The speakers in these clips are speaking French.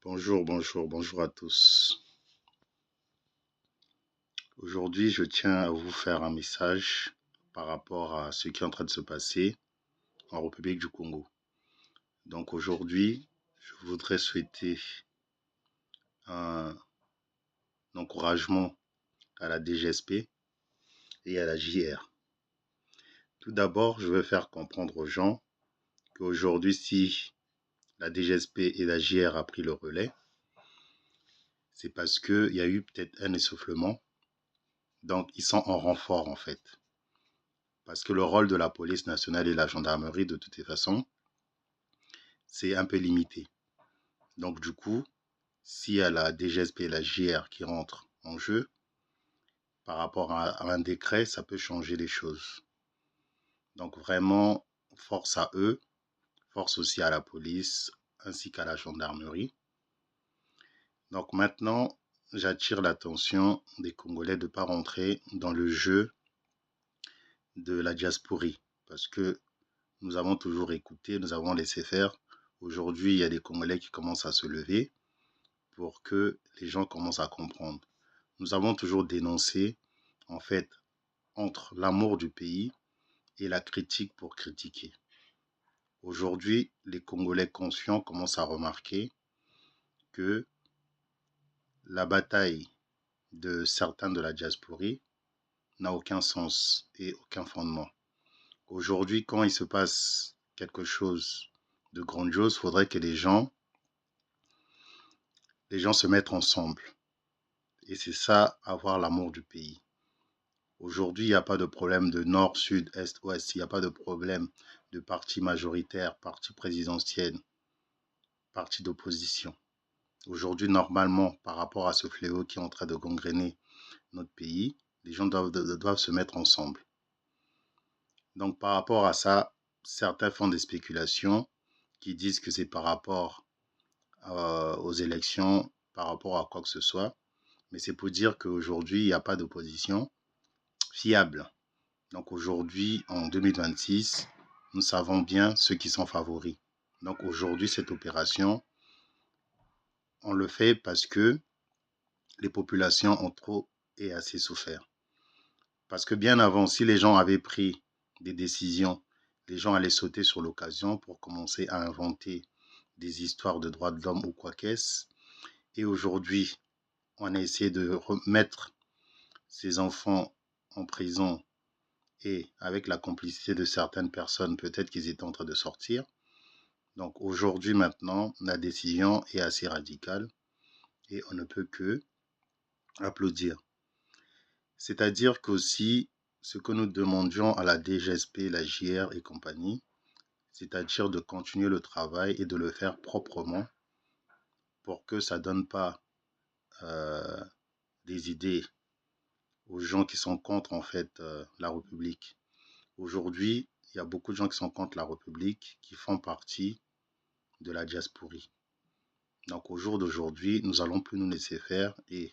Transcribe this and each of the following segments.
Bonjour à tous. Aujourd'hui, je tiens à vous faire un message par rapport à ce qui est en train de se passer en République du Congo. Donc aujourd'hui, je voudrais souhaiter un encouragement à la DGSP et à la JR. Tout d'abord, je veux faire comprendre aux gens qu'aujourd'hui, si la DGSP et la JR a pris le relais, c'est parce qu'il y a eu peut-être un essoufflement. Donc, ils sont en renfort en fait. Parce que le rôle de la police nationale et la gendarmerie, de toutes les façons, c'est un peu limité. Donc du coup, s'il y a la DGSP et la JR qui rentrent en jeu, par rapport à un décret, ça peut changer les choses. Donc vraiment, force à eux, force aussi à la police, ainsi qu'à la gendarmerie. Donc maintenant, j'attire l'attention des Congolais de ne pas rentrer dans le jeu de la diasporie, parce que nous avons toujours écouté, nous avons laissé faire. Aujourd'hui, il y a des Congolais qui commencent à se lever pour que les gens commencent à comprendre. Nous avons toujours dénoncé, en fait, entre l'amour du pays et la critique pour critiquer. Aujourd'hui, les Congolais conscients commencent à remarquer que la bataille de certains de la diasporie n'a aucun sens et aucun fondement. Aujourd'hui, quand il se passe quelque chose de grandiose, il faudrait que les gens se mettent ensemble. Et c'est ça, avoir l'amour du pays. Aujourd'hui, il n'y a pas de problème de nord, sud, est, ouest. Il n'y a pas de problème de parti majoritaire, parti présidentiel, parti d'opposition. Aujourd'hui, normalement, par rapport à ce fléau qui est en train de gangréner notre pays, les gens doivent se mettre ensemble. Donc, par rapport à ça, certains font des spéculations qui disent que c'est par rapport aux élections, par rapport à quoi que ce soit. Mais c'est pour dire qu'aujourd'hui, il n'y a pas d'opposition fiable. Donc aujourd'hui, en 2026, nous savons bien ceux qui sont favoris. Donc aujourd'hui, cette opération, on le fait parce que les populations ont trop et assez souffert. Parce que bien avant, si les gens avaient pris des décisions, les gens allaient sauter sur l'occasion pour commencer à inventer des histoires de droits de l'homme ou quoi qu'est-ce. Et aujourd'hui, on a essayé de remettre ces enfants en prison et avec la complicité de certaines personnes, peut-être qu'ils étaient en train de sortir. Donc aujourd'hui, maintenant, la décision est assez radicale et on ne peut que applaudir. C'est-à-dire qu'aussi, ce que nous demandions à la DGSP, la JR et compagnie, c'est-à-dire de continuer le travail et de le faire proprement pour que ça ne donne pas des idées aux gens qui sont contre en fait la République. Aujourd'hui, il y a beaucoup de gens qui sont contre la République qui font partie de la diasporie. Donc au jour d'aujourd'hui, nous n'allons plus nous laisser faire et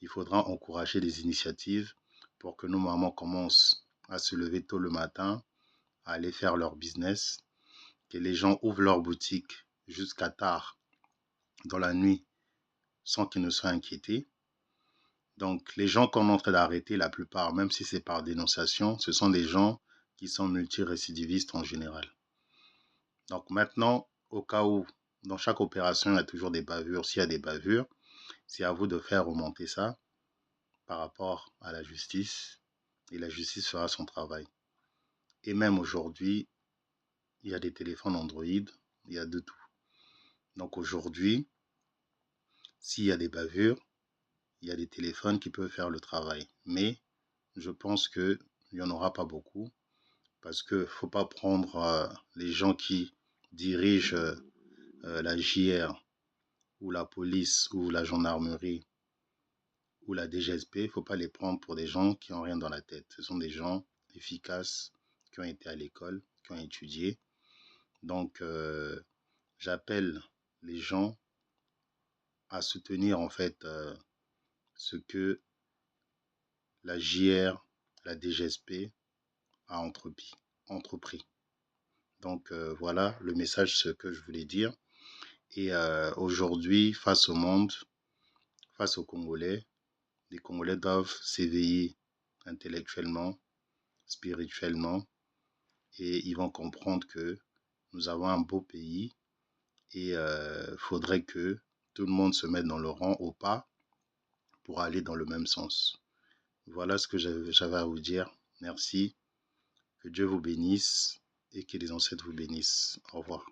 il faudra encourager les initiatives pour que nos mamans commencent à se lever tôt le matin, à aller faire leur business, que les gens ouvrent leur boutique jusqu'à tard dans la nuit sans qu'ils ne soient inquiétés. Donc les gens qu'on est en train d'arrêter, la plupart, même si c'est par dénonciation, ce sont des gens qui sont multirécidivistes en général. Donc maintenant, au cas où, dans chaque opération, il y a toujours des bavures. S'il y a des bavures, c'est à vous de faire remonter ça par rapport à la justice et la justice fera son travail. Et même aujourd'hui, il y a des téléphones Android, il y a de tout. Donc aujourd'hui, s'il y a des bavures, il y a des téléphones qui peuvent faire le travail. Mais je pense qu'il n'y en aura pas beaucoup parce qu'il ne faut pas prendre les gens qui dirigent la JR ou la police ou la gendarmerie ou la DGSP, il ne faut pas les prendre pour des gens qui n'ont rien dans la tête. Ce sont des gens efficaces qui ont été à l'école, qui ont étudié. Donc, j'appelle les gens à soutenir en fait ce que la JR, la DGSP a entrepris. Donc, voilà le message, ce que je voulais dire. Et aujourd'hui, face au monde, face aux Congolais, les Congolais doivent s'éveiller intellectuellement, spirituellement, et ils vont comprendre que nous avons un beau pays et faudrait que tout le monde se mette dans le rang au pas pour aller dans le même sens. Voilà ce que j'avais à vous dire. Merci. Que Dieu vous bénisse et que les ancêtres vous bénissent. Au revoir.